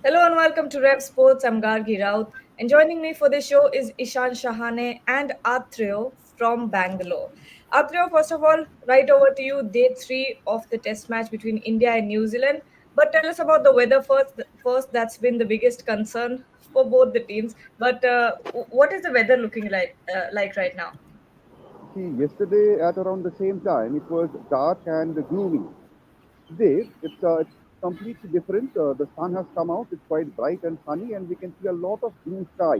Hello and welcome to Rev Sports. I'm Gargi Raut, and joining me for this show is Ishan Shahane and Atreo from Bangalore. Atreo, first of all, right over to you. Day three of the Test match between India and New Zealand. But tell us about the weather first. First, that's been the biggest concern for both the teams. But what is the weather looking like right now? See, yesterday at around the same time, it was dark and gloomy. Today, it's completely different. The sun has come out. It's quite bright and sunny, and we can see a lot of blue sky.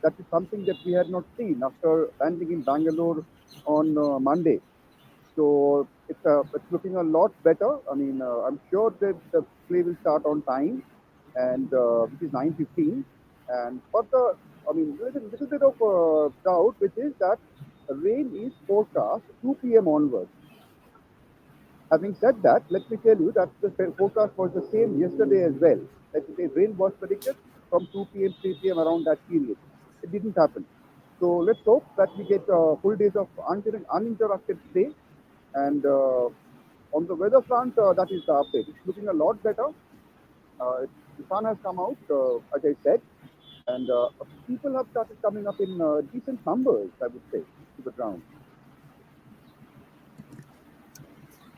That is something that we had not seen after landing in Bangalore on Monday. So it's looking a lot better. I mean, I'm sure that the play will start on time, and which is 9:15. And but the I mean, there is a little bit of doubt, which is that rain is forecast 2 p.m. onwards. Having said that, let me tell you that the forecast was the same yesterday as well. Let me say rain was predicted from 2 p.m., 3 p.m. around that period. It didn't happen. So let's hope that we get full days of uninterrupted play. And on the weather front, that is the update. It's looking a lot better. The sun has come out, as I said, and people have started coming up in decent numbers, I would say, to the ground.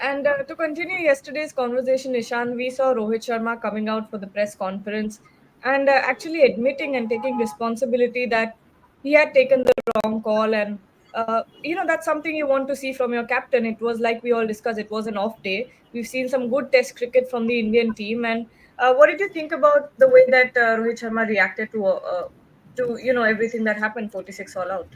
And to continue yesterday's conversation, Ishan, we saw Rohit Sharma coming out for the press conference and actually admitting and taking responsibility that he had taken the wrong call. And, that's something you want to see from your captain. It was like we all discussed, it was an off day. We've seen some good test cricket from the Indian team. And what did you think about the way that Rohit Sharma reacted to everything that happened 46 all out?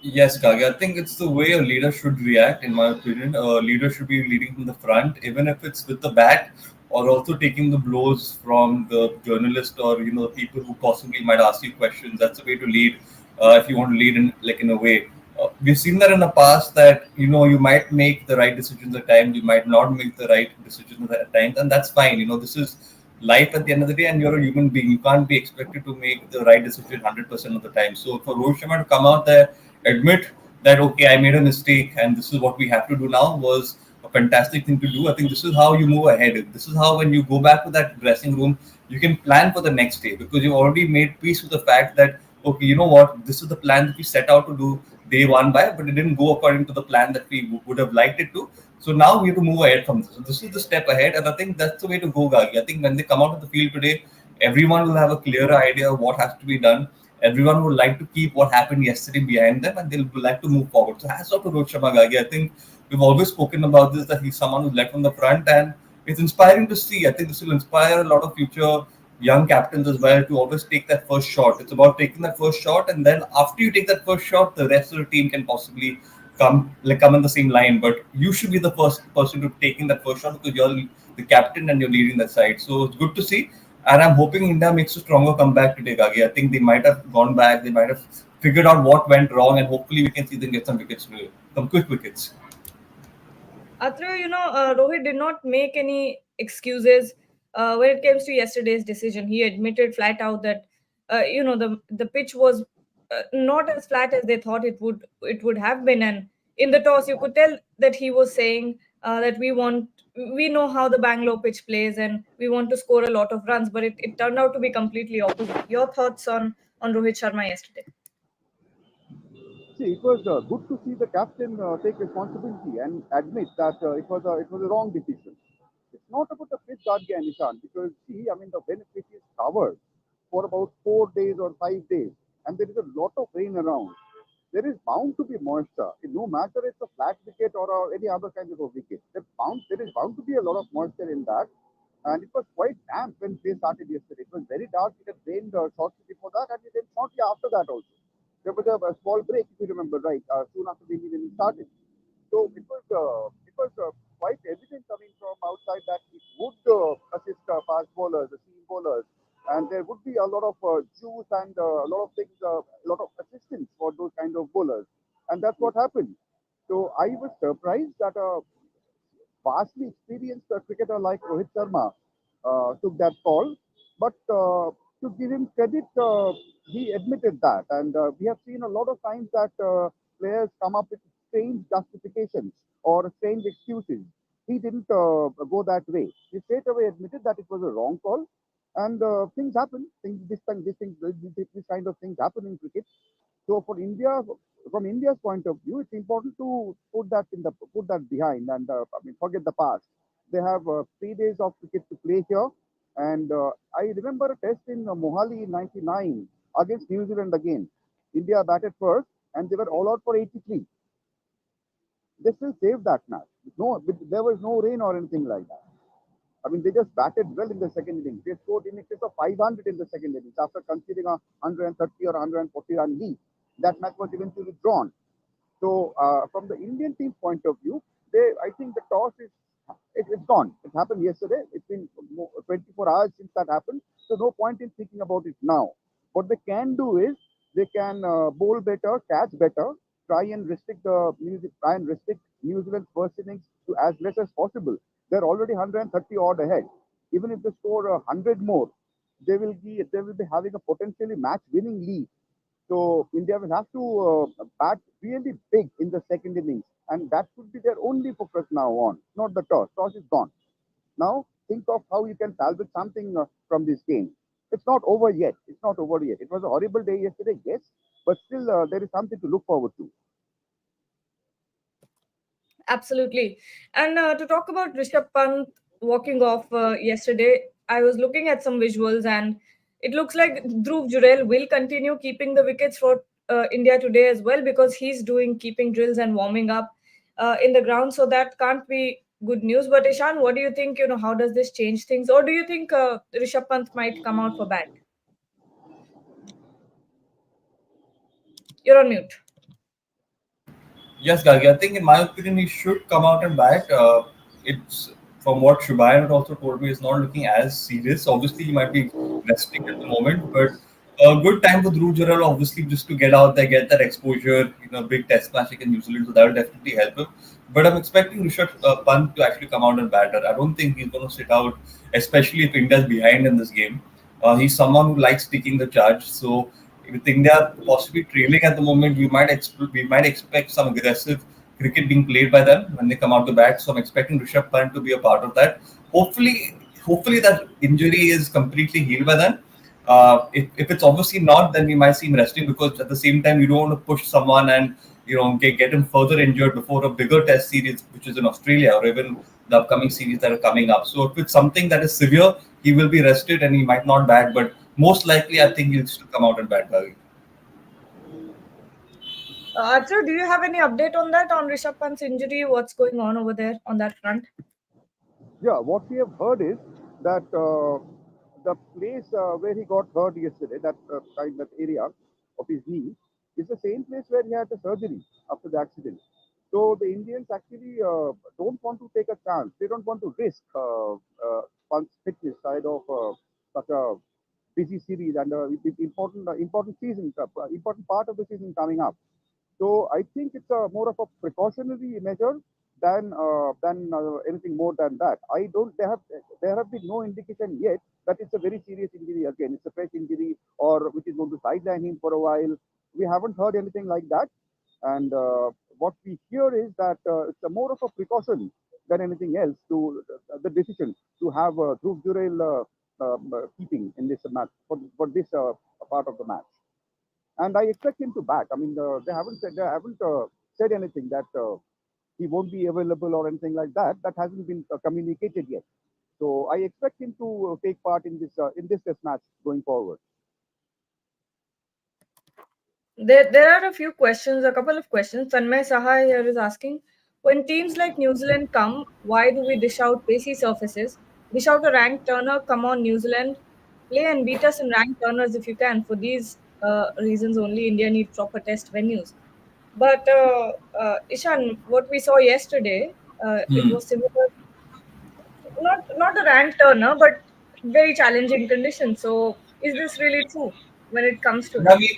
Yes, Kage. I think it's the way a leader should react, in my opinion. A leader should be leading from the front, even if it's with the bat, or also taking the blows from the journalist or the people who possibly might ask you questions. That's the way to lead. If you want to lead in a way, we've seen that in the past that you might make the right decisions at times, you might not make the right decisions at times, and that's fine. This is life at the end of the day, and you're a human being. You can't be expected to make the right decision 100% of the time. So for Rohit Sharma to come out there, admit that okay, I made a mistake and this is what we have to do now, was a fantastic thing to do. I think this is how you move ahead. This is how, when you go back to that dressing room, you can plan for the next day, because you've already made peace with the fact that okay, you know what, this is the plan that we set out to do day one by, but it didn't go according to the plan that we would have liked it to. So now we have to move ahead from this. So this is the step ahead, and I think that's the way to go, Gagi. I think when they come out of the field today, everyone will have a clearer idea of what has to be done. Everyone would like to keep what happened yesterday behind them, and they'll like to move forward. So hats off to Rohit Sharma Gagi. I think we've always spoken about this, that he's someone who's led from the front, and it's inspiring to see. I think this will inspire a lot of future young captains as well to always take that first shot. It's about taking that first shot, and then after you take that first shot, the rest of the team can possibly come in the same line. But you should be the first person to taking that first shot, because you're the captain and you're leading that side. So it's good to see. And I'm hoping India makes a stronger comeback today, Gagi. I think they might have gone back, they might have figured out what went wrong, and hopefully we can see them get some wickets today, some quick wickets. Atreyu, Rohit did not make any excuses when it comes to yesterday's decision. He admitted flat out that the pitch was not as flat as they thought it would have been, and in the toss you could tell that he was saying that we know how the Bangalore pitch plays and we want to score a lot of runs, but it turned out to be completely opposite. Your thoughts on Rohit Sharma yesterday? See, it was good to see the captain take responsibility and admit that it was a wrong decision. It's not about the pitch, Gadge and Nishan, because see, I mean, when a pitch is covered for about 4 days or 5 days, and there is a lot of rain around, there is bound to be moisture. No matter it's a flat wicket or any other kind of a wicket, there is bound to be a lot of moisture in that. And it was quite damp when play started yesterday. It was very dark. It had rained shortly before that, and then shortly after that also. There was a small break, if you remember right, soon after the inning started. So it was quite evident coming from outside that it would assist fast bowlers, the seam bowlers, and there would be a lot of juice and a lot of things, a lot of assistance for those kind of bowlers, and that's what happened. So I was surprised that vastly experienced cricketer like Rohit Sharma took that call. But to give him credit, he admitted that. And we have seen a lot of times that players come up with strange justifications or strange excuses. He didn't go that way. He straight away admitted that it was a wrong call. And things happen. This kind of things happen in cricket. So for India, from India's point of view, it's important to put that behind and forget the past. They have 3 days of cricket to play here, and I remember a test in Mohali in '99 against New Zealand again. India batted first, and they were all out for 83. They still saved that match. No, there was no rain or anything like that. I mean, they just batted well in the second innings. They scored in excess of 500 in the second innings after conceding a 130 or 140 run lead. That match was eventually drawn. So, from the Indian team's point of view, I think the toss it's gone. It happened yesterday. It's been 24 hours since that happened. So, no point in thinking about it now. What they can do is they can bowl better, catch better, try and restrict New Zealand's first innings to as less as possible. They're already 130 odd ahead. Even if they score 100 more, they will be having a potentially match-winning lead. So India will have to bat really big in the second innings, and that should be their only focus now on, not the toss. Toss is gone. Now think of how you can salvage something from this game. It's not over yet. It's not over yet. It was a horrible day yesterday, yes, but still there is something to look forward to. Absolutely. And to talk about Rishabh Pant walking off yesterday, I was looking at some visuals, and it looks like Dhruv Jurel will continue keeping the wickets for India today as well, because he's doing keeping drills and warming up in the ground. So that can't be good news. But Ishan, what do you think? How does this change things? Or do you think Rishabh Pant might come out for bat? You're on mute. Yes, Gagi. I think, in my opinion, he should come out and bat. It's from what Shubayan also told me, it's not looking as serious. Obviously, he might be resting at the moment, but a good time for Dhruv Jurel, obviously, just to get out there, get that exposure, big test match against New Zealand, so that will definitely help him. But I'm expecting Rishabh Pant to actually come out and batter. I don't think he's going to sit out, especially if India's behind in this game. He's someone who likes taking the charge, so with India possibly trailing at the moment, we might expect some aggressive cricket being played by them when they come out to bat. So I'm expecting Rishabh Pant to be a part of that. Hopefully that injury is completely healed by then. If it's obviously not, then we might see him resting, because at the same time you don't want to push someone and get him further injured before a bigger test series, which is in Australia, or even the upcoming series that are coming up. So if it's something that is severe, he will be rested and he might not bat. But most likely, I think he'll still come out and bat. Bhavik. Arthur, do you have any update on that, on Rishabh Pant's injury? What's going on over there on that front? Yeah, what we have heard is that the place where he got hurt yesterday, that area of his knee, is the same place where he had the surgery after the accident. So the Indians actually don't want to take a chance. They don't want to risk Punk's fitness side of such a busy series and important season, important part of the season coming up. So I think it's a more of a precautionary measure than anything more than that. I don't. There have been no indication yet that it's a very serious injury. Again, it's a fresh injury or which is going to sideline him for a while. We haven't heard anything like that. And what we hear is that it's a more of a precaution than anything else to the decision to have Dhruv Jurel keeping in this match for this part of the match. And I expect him to bat. I mean, they haven't said anything that he won't be available or anything like that. That hasn't been communicated yet. So I expect him to take part in this test match going forward. There are a few questions, a couple of questions. Tanmay Saha here is asking, when teams like New Zealand come, why do we dish out pacey surfaces? Dish out a ranked turner, come on, New Zealand. Play and beat us in ranked turners if you can. For these reasons only, India need proper test venues. But Ishan, what we saw yesterday, it Hmm. was similar, not a ranked turner, but very challenging conditions. So is this really true when it comes to I it? mean,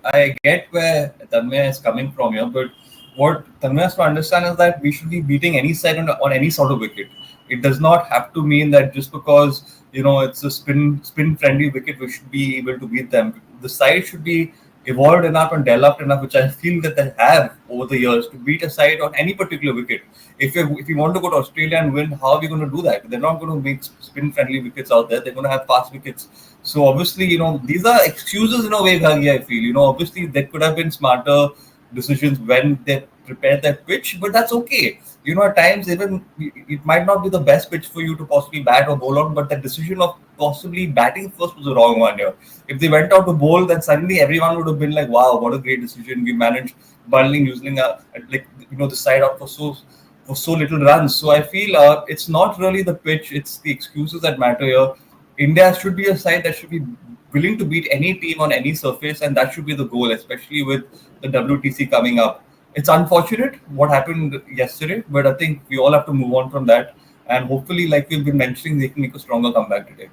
I get where Tanmay is coming from here, but what Tanmay has to understand is that we should be beating any side on any sort of wicket. It does not have to mean that just because it's a spin friendly wicket, we should be able to beat them. The side should be evolved enough and developed enough, which I feel that they have over the years to beat a side on any particular wicket. If you want to go to Australia and win, how are we going to do that? They're not going to make spin friendly wickets out there. They're going to have fast wickets. So obviously, these are excuses in a way, Gagi, I feel. Obviously there could have been smarter decisions when they prepared that pitch, but that's okay. At times even it might not be the best pitch for you to possibly bat or bowl on, but the decision of possibly batting first was the wrong one here. If they went out to bowl, then suddenly everyone would have been like, "Wow, what a great decision! We managed bowling using like the side out for so little runs." So I feel it's not really the pitch; it's the excuses that matter here. India should be a side that should be willing to beat any team on any surface, and that should be the goal, especially with the WTC coming up. It's unfortunate what happened yesterday, but I think we all have to move on from that. And hopefully, like we've been mentioning, they can make a stronger comeback today.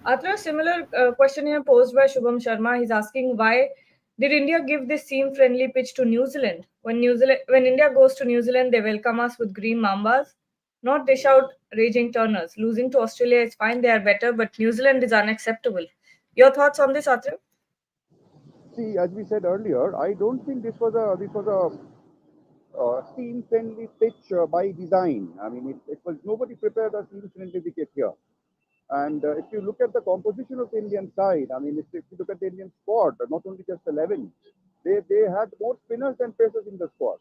Atra, similar question here posed by Shubham Sharma. He's asking why did India give this seam-friendly pitch to New Zealand? When India goes to New Zealand, they welcome us with green mambas, not dish out raging turners. Losing to Australia is fine; they are better, but New Zealand is unacceptable. Your thoughts on this, Atra? See, as we said earlier, I don't think this was a team-friendly pitch by design. I mean, it was nobody prepared a team-friendly wicket here. And if you look at the composition of the Indian side, I mean, if you look at the Indian squad, not only just 11, they had more spinners than pacers in the squad.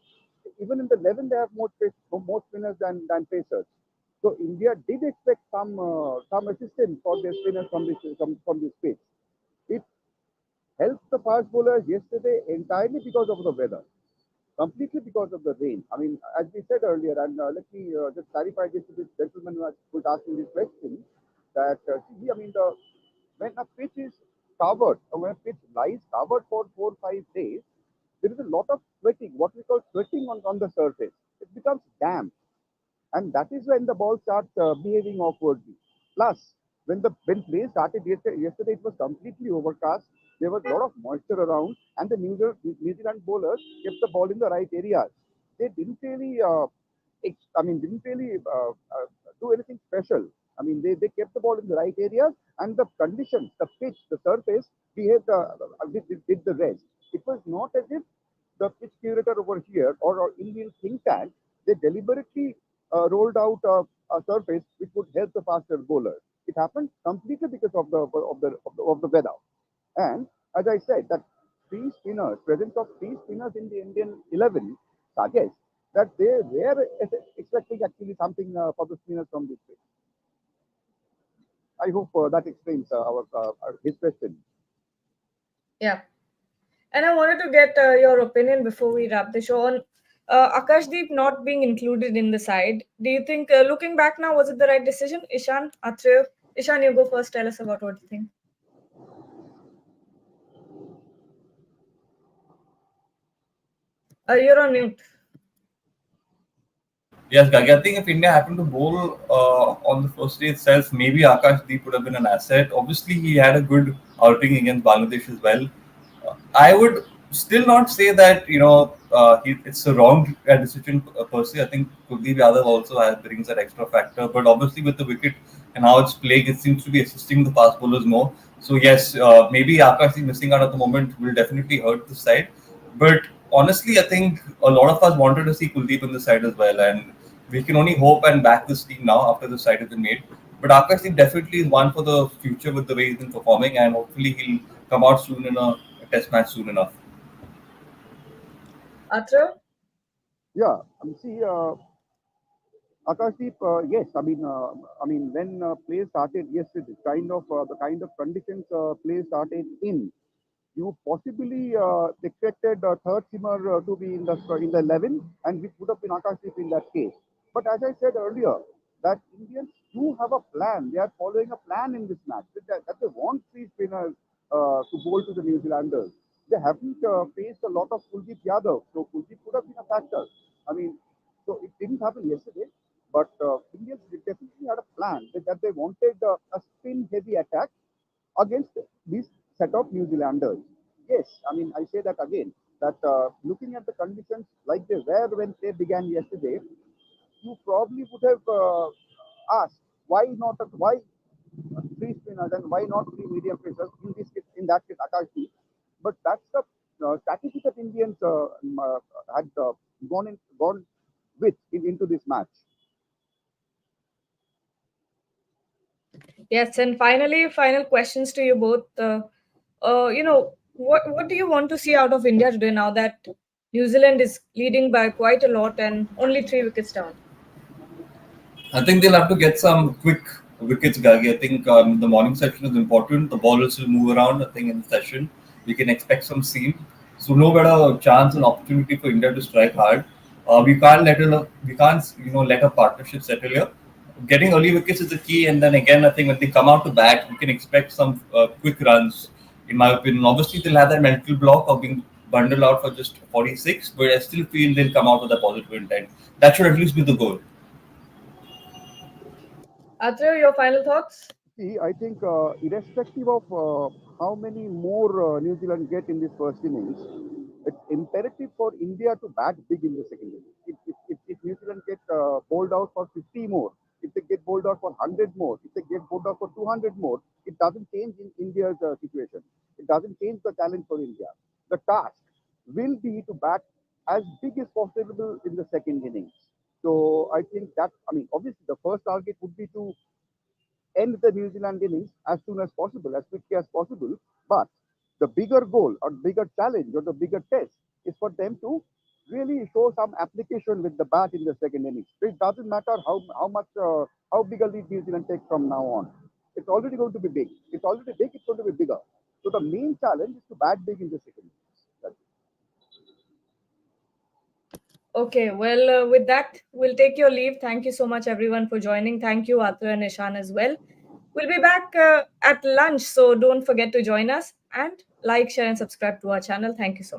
Even in the 11, they have more spinners than pacers. So India did expect some assistance for their spinners from this pitch. It helped the fast bowlers yesterday entirely because of the weather, completely because of the rain. I mean, as we said earlier, and let me just clarify this to this gentleman who was asking this question, that see, I mean, when a pitch is covered, or when a pitch lies covered for 4 or 5 days, there is a lot of sweating, what we call sweating on the surface. It becomes damp, and that is when the ball starts behaving awkwardly. Plus, when play started yesterday, it was completely overcast. There was a lot of moisture around, and the New Zealand bowlers kept the ball in the right areas. They didn't really, didn't really do anything special. I mean, they kept the ball in the right areas, and the conditions, the pitch, the surface, behaved did the rest. It was not as if the pitch curator over here or Indian think tank, they deliberately rolled out a surface which would help the faster bowlers. It happened completely because of the weather. And as I said, that presence of three spinners in the Indian 11 suggests that they were expecting actually something for the spinners from this pitch. I hope that explains his question. Yeah. And I wanted to get your opinion before we wrap the show on Akashdeep not being included in the side. Do you think, looking back now, was it the right decision? Ishan, Atrev, Ishan, you go first. Tell us about what you think. You're on mute. Yes, Gagi. I think if India happened to bowl on the first day itself, maybe Akash Deep would have been an asset. Obviously, he had a good outing against Bangladesh as well. I would still not say that it's a wrong decision per se. I think Kuldeep Yadav also brings that extra factor, but obviously with the wicket and how it's playing, it seems to be assisting the fast bowlers more. So yes, maybe Akash Deep missing out at the moment will definitely hurt the side. But honestly, I think a lot of us wanted to see Kuldeep in the side as well, and we can only hope and back this team now after the side has been made. But Akashdeep definitely is one for the future with the way he's been performing, and hopefully he'll come out soon in a test match soon enough. Atrev? Yeah, see, Akashdeep, yes, when play started yesterday, the kind of conditions play started in, you possibly expected third simmer to be in the 11, and which would have been Akashdeep in that case. But as I said earlier, that Indians do have a plan. They are following a plan in this match. That they want three spinners to bowl to the New Zealanders. They haven't faced a lot of Kuldeep Yadav, so Kuldeep could have been a factor. I mean, so it didn't happen yesterday, but Indians definitely had a plan that they wanted a spin-heavy attack against this set of New Zealanders. Yes, I mean, I say that again, that looking at the conditions like they were when they began yesterday, you probably would have asked why three spinners and why not three medium pacers in that case Akash Deep. But that's the strategy that Indians had gone with into this match. Yes, and finally, final questions to you both. What do you want to see out of India today now that New Zealand is leading by quite a lot and only 3 wickets down? I think they'll have to get some quick wickets, Gagi. I think the morning session is important. The ball will still move around. I think in the session we can expect some seam. So no better chance and opportunity for India to strike hard. We can't let a partnership settle here. Getting early wickets is the key, and then again I think when they come out to bat, we can expect some quick runs. In my opinion, obviously they'll have that mental block of being bundled out for just 46, but I still feel they'll come out with a positive intent. That should at least be the goal. Atre, your final thoughts? See, I think irrespective of how many more New Zealand get in this first innings, it's imperative for India to bat big in the second innings. If New Zealand get bowled out for 50 more, if they get bowled out for 100 more, if they get bowled out for 200 more, it doesn't change in India's situation. It doesn't change the challenge for India. The task will be to bat as big as possible in the second innings. So I think that, I mean, obviously the first target would be to end the New Zealand innings as soon as possible, as quickly as possible. But the bigger goal or bigger challenge or the bigger test is for them to really show some application with the bat in the second innings. So it doesn't matter how big a lead New Zealand takes from now on. It's already going to be big. It's already big. It's going to be bigger. So the main challenge is to bat big in the second innings. That's it. Okay, well, with that, we'll take your leave. Thank you so much, everyone, for joining. Thank you, Atra and Ishan, as well. We'll be back at lunch, so don't forget to join us and like, share, and subscribe to our channel. Thank you so much.